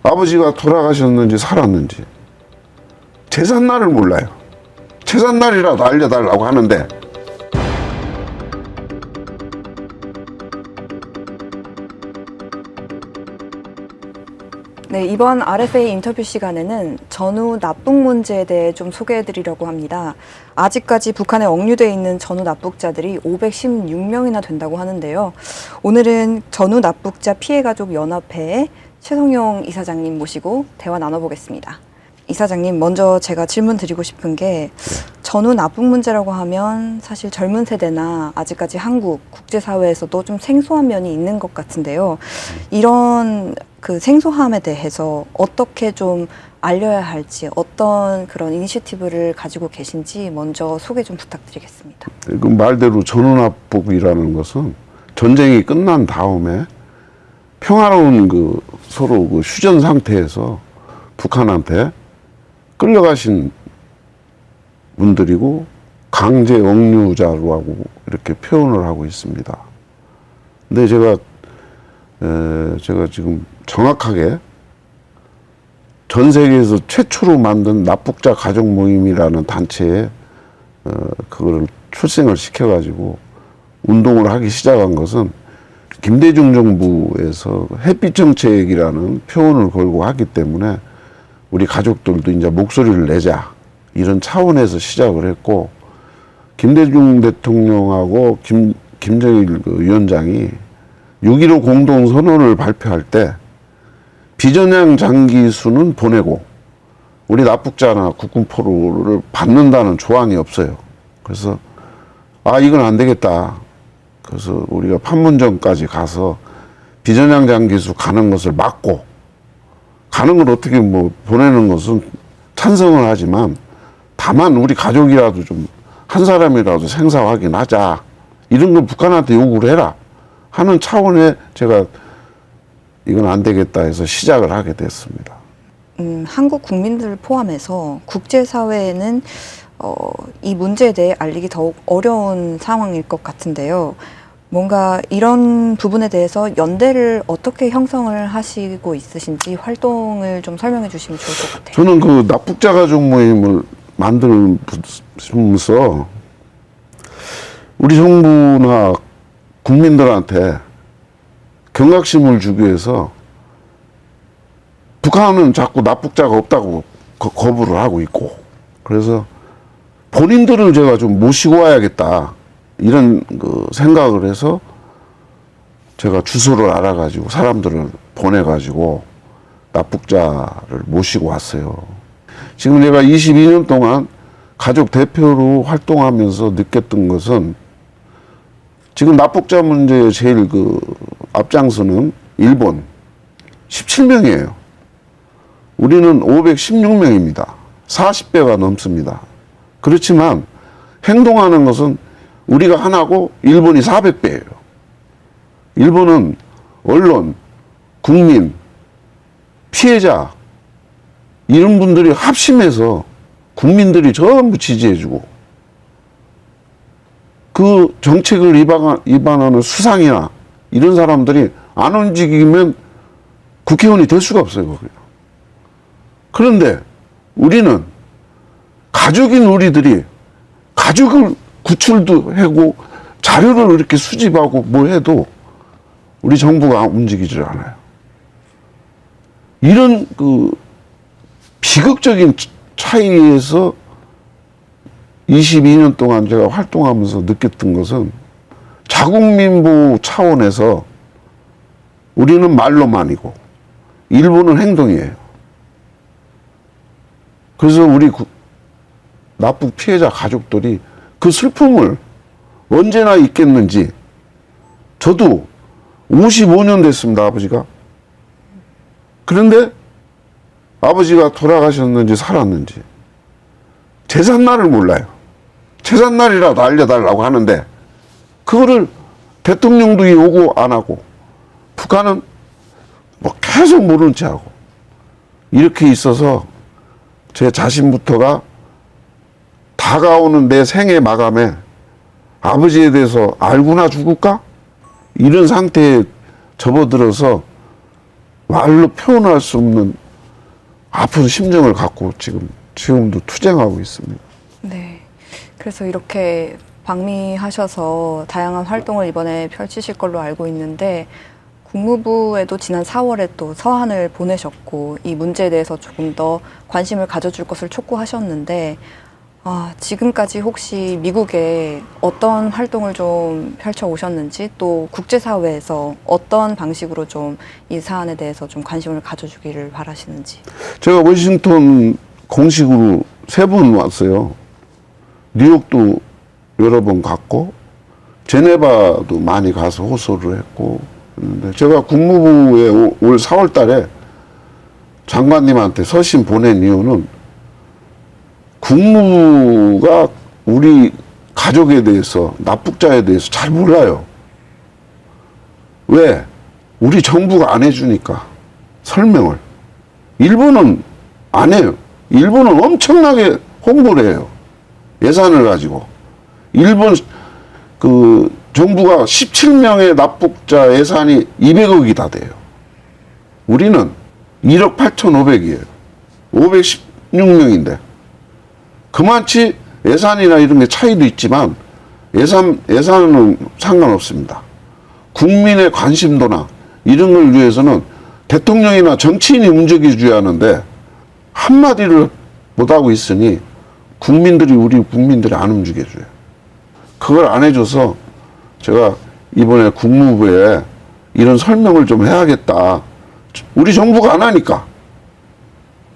아버지가 돌아가셨는지 살았는지 제삿날을 몰라요. 제삿날이라도 알려달라고 하는데 네, 이번 RFA 인터뷰 시간에는 전후 납북 문제에 대해 좀 소개해드리려고 합니다. 아직까지 북한에 억류되어 있는 전후 납북자들이 516명이나 된다고 하는데요. 오늘은 전후 납북자 피해가족 연합회의 최성용 이사장님 모시고 대화 나눠보겠습니다. 이사장님, 먼저 제가 질문 드리고 싶은 게 전후 납북 문제라고 하면 사실 젊은 세대나 아직까지 한국 국제사회에서도 좀 생소한 면이 있는 것 같은데요. 이런 그 생소함에 대해서 어떻게 좀 알려야 할지, 어떤 그런 이니셔티브를 가지고 계신지 먼저 소개 좀 부탁드리겠습니다. 그 말대로 전후납북이라는 것은 전쟁이 끝난 다음에 평화로운 그 서로 그 휴전 상태에서 북한한테 끌려가신 분들이고 강제 억류자로 하고 이렇게 표현을 하고 있습니다. 근데 제가 지금 정확하게 전 세계에서 최초로 만든 납북자 가족 모임이라는 단체에 그거를 출생을 시켜가지고 운동을 하기 시작한 것은 김대중 정부에서 햇빛 정책이라는 표현을 걸고 하기 때문에 우리 가족들도 이제 목소리를 내자 이런 차원에서 시작을 했고, 김대중 대통령하고 김정일 그 위원장이 6.15 공동선언을 발표할 때 비전향 장기수는 보내고 우리 납북자나 국군포로를 받는다는 조항이 없어요. 그래서 이건 안 되겠다. 그래서 우리가 판문점까지 가서 비전향 장기수 가는 것을 막고, 가는 걸 어떻게 뭐 보내는 것은 찬성을 하지만 다만 우리 가족이라도 좀 한 사람이라도 생사 확인하자, 이런 걸 북한한테 요구를 해라 하는 차원에 제가 이건 안 되겠다 해서 시작을 하게 됐습니다. 한국 국민들을 포함해서 국제사회에는 이 문제에 대해 알리기 더욱 어려운 상황일 것 같은데요. 뭔가 이런 부분에 대해서 연대를 어떻게 형성을 하시고 있으신지 활동을 좀 설명해 주시면 좋을 것 같아요. 저는 그 납북자 가족 모임을 만들면서 우리 정부나 국민들한테 경각심을 주기 위해서, 북한은 자꾸 납북자가 없다고 거부를 하고 있고, 그래서 본인들을 제가 좀 모시고 와야겠다 이런 그 생각을 해서 제가 주소를 알아가지고 사람들을 보내가지고 납북자를 모시고 왔어요. 지금 내가 22년 동안 가족 대표로 활동하면서 느꼈던 것은, 지금 납북자 문제에 제일 그 앞장서는 일본 17명이에요. 우리는 516명입니다. 40배가 넘습니다. 그렇지만 행동하는 것은 우리가 하나고 일본이 400배예요. 일본은 언론, 국민, 피해자 이런 분들이 합심해서 국민들이 전부 지지해주고, 그 정책을 위반하는 수상이나 이런 사람들이 안 움직이면 국회의원이 될 수가 없어요, 거기는. 그런데 우리는 가족인 우리들이 가족을 구출도 하고 자료를 이렇게 수집하고 뭐 해도 우리 정부가 움직이질 않아요. 이런 그 비극적인 차이에서 22년 동안 제가 활동하면서 느꼈던 것은, 자국민보호 차원에서 우리는 말로만이고 일본은 행동이에요. 그래서 우리 납북 피해자 가족들이 그 슬픔을 언제나 잊겠는지, 저도 55년 됐습니다, 아버지가. 그런데 아버지가 돌아가셨는지 살았는지 제삿날을 몰라요. 제삿날이라도 알려달라고 하는데 그거를 대통령도 요구 안 하고 북한은 뭐 계속 모른 체 하고 이렇게 있어서 제 자신부터가 다가오는 내 생애 마감에 아버지에 대해서 알고나 죽을까? 이런 상태에 접어들어서 말로 표현할 수 없는 아픈 심정을 갖고 지금도 투쟁하고 있습니다. 네. 그래서 이렇게 방미하셔서 다양한 활동을 이번에 펼치실 걸로 알고 있는데 국무부에도 지난 4월에 또 서한을 보내셨고 이 문제에 대해서 조금 더 관심을 가져줄 것을 촉구하셨는데 지금까지 혹시 미국에 어떤 활동을 좀 펼쳐 오셨는지 또 국제사회에서 어떤 방식으로 좀 이 사안에 대해서 좀 관심을 가져주기를 바라시는지. 제가 워싱턴 공식으로 3번 왔어요. 뉴욕도 여러 번 갔고 제네바도 많이 가서 호소를 했고 그런데 제가 국무부에 올 4월 달에 장관님한테 서신 보낸 이유는 국무부가 우리 가족에 대해서 납북자에 대해서 잘 몰라요. 왜? 우리 정부가 안 해주니까 설명을. 일본은 안 해요. 일본은 엄청나게 홍보를 해요. 예산을 가지고. 일본 그 정부가 17명의 납북자 예산이 200억이 다 돼요. 우리는 1억 8,500이에요. 516명인데. 그만치 예산이나 이런 게 차이도 있지만 예산은 상관없습니다. 국민의 관심도나 이런 걸 위해서는 대통령이나 정치인이 움직여줘야 하는데 한마디를 못하고 있으니 우리 국민들이 안 움직여줘요. 그걸 안 해줘서 제가 이번에 국무부에 이런 설명을 좀 해야겠다. 우리 정부가 안 하니까.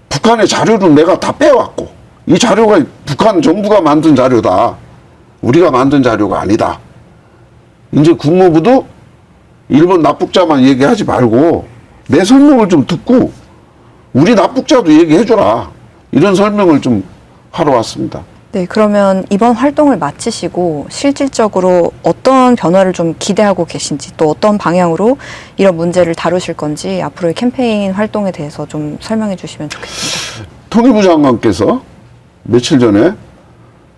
북한의 자료는 내가 다 빼왔고 이 자료가 북한 정부가 만든 자료다. 우리가 만든 자료가 아니다. 이제 국무부도 일본 납북자만 얘기하지 말고 내 설명을 좀 듣고 우리 납북자도 얘기해줘라. 이런 설명을 좀 하러 왔습니다. 네, 그러면 이번 활동을 마치시고 실질적으로 어떤 변화를 좀 기대하고 계신지 또 어떤 방향으로 이런 문제를 다루실 건지 앞으로의 캠페인 활동에 대해서 좀 설명해 주시면 좋겠습니다. 통일부 장관께서 며칠 전에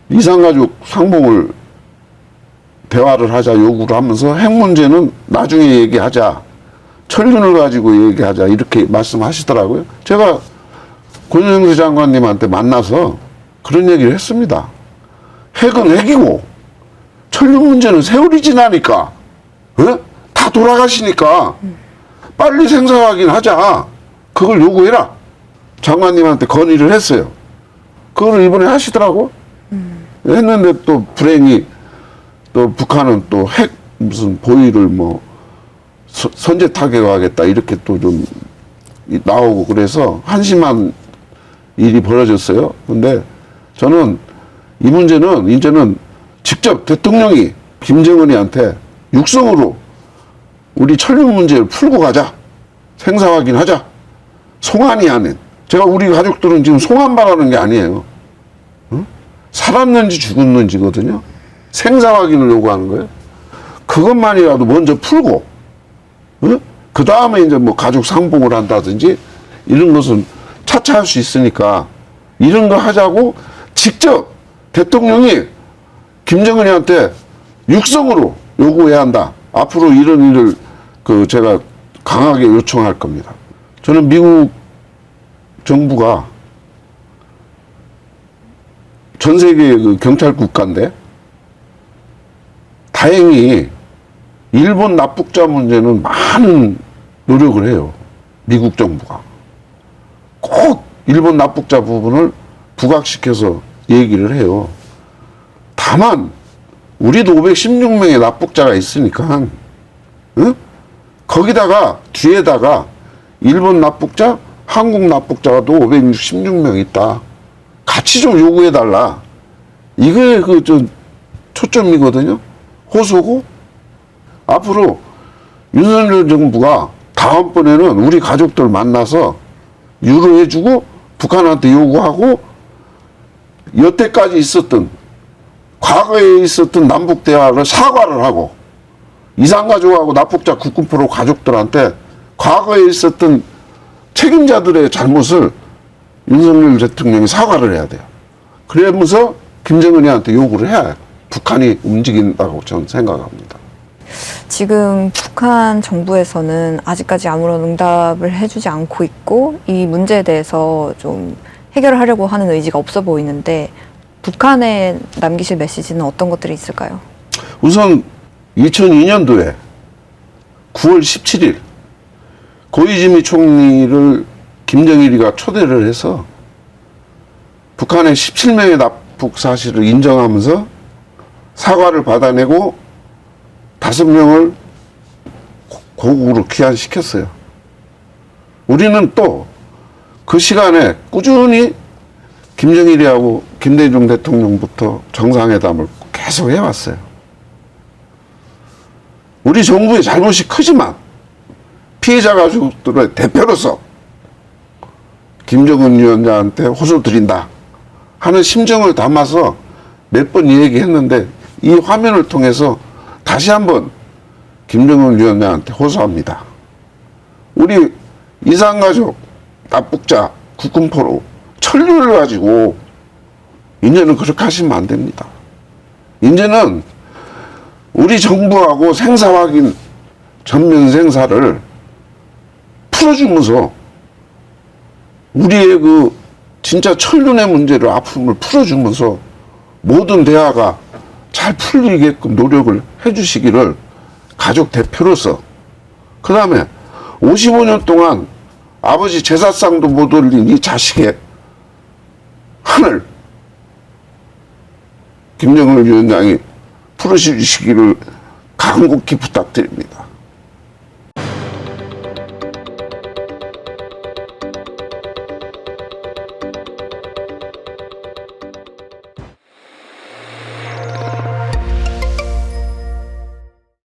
이산가족 상봉을 대화를 하자 요구를 하면서 핵 문제는 나중에 얘기하자. 천륜을 가지고 얘기하자. 이렇게 말씀하시더라고요. 제가 권영세 장관님한테 만나서 그런 얘기를 했습니다. 핵은 핵이고 천륜 문제는 세월이 지나니까 다 돌아가시니까 빨리 생사 확인하자. 그걸 요구해라. 장관님한테 건의를 했어요. 그걸 이번에 하시더라고. 했는데 또 불행히 또 북한은 또 핵 무슨 보위를 뭐 선제 타격하겠다 이렇게 또 좀 나오고 그래서 한심한 일이 벌어졌어요. 근데 저는 이 문제는 이제는 직접 대통령이 김정은이한테 육성으로 우리 천륜 문제를 풀고 가자. 생사 확인하자. 송환이 아닌. 제가 우리 가족들은 지금 송환 바라는 게 아니에요. 응? 살았는지 죽었는지거든요. 생사 확인을 요구하는 거예요. 그것만이라도 먼저 풀고, 그 다음에 이제 뭐 가족 상봉을 한다든지 이런 것은 차차 할 수 있으니까 이런 거 하자고 직접 대통령이 김정은이한테 육성으로 요구해야 한다. 앞으로 이런 일을 제가 강하게 요청할 겁니다. 저는 미국 정부가 전 세계 그 경찰 국가인데 다행히 일본 납북자 문제는 많은 노력을 해요. 미국 정부가. 꼭 일본 납북자 부분을 부각시켜서 얘기를 해요. 다만 우리도 516명의 납북자가 있으니까 거기다가 뒤에다가 일본 납북자, 한국 납북자가 또 516명 있다. 같이 좀 요구해달라. 이게 초점이거든요. 호소고 앞으로 윤석열 정부가 다음번에는 우리 가족들 만나서 유로해주고 북한한테 요구하고 여태까지 있었던 과거에 있었던 남북 대화를 사과를 하고 이산가족하고 납북자 국군포로 가족들한테 과거에 있었던 책임자들의 잘못을 윤석열 대통령이 사과를 해야 돼요. 그러면서 김정은이한테 요구를 해야 북한이 움직인다고 저는 생각합니다. 지금 북한 정부에서는 아직까지 아무런 응답을 해주지 않고 있고 이 문제에 대해서 좀 해결을 하려고 하는 의지가 없어 보이는데 북한에 남기실 메시지는 어떤 것들이 있을까요? 우선 2002년도에 9월 17일 고이즈미 총리를 김정일이가 초대를 해서 북한의 17명의 납북 사실을 인정하면서 사과를 받아내고 5명을 고국으로 귀환시켰어요. 우리는 또 그 시간에 꾸준히 김정일이하고 김대중 대통령부터 정상회담을 계속 해왔어요. 우리 정부의 잘못이 크지만 피해자 가족들의 대표로서 김정은 위원장한테 호소드린다 하는 심정을 담아서 몇 번 얘기했는데 이 화면을 통해서 다시 한번 김정은 위원장한테 호소합니다. 우리 이산가족 납북자 국군포로 천류를 가지고 이제는 그렇게 하시면 안 됩니다. 이제는 우리 정부하고 생사 확인 전면 생사를 풀어주면서 우리의 그 진짜 천륜의 문제를 아픔을 풀어주면서 모든 대화가 잘 풀리게끔 노력을 해주시기를 가족 대표로서 그 다음에 55년 동안 아버지 제사상도 못 올린 이 자식의 하늘 김정은 위원장이 풀어주시기를 간곡히 부탁드립니다.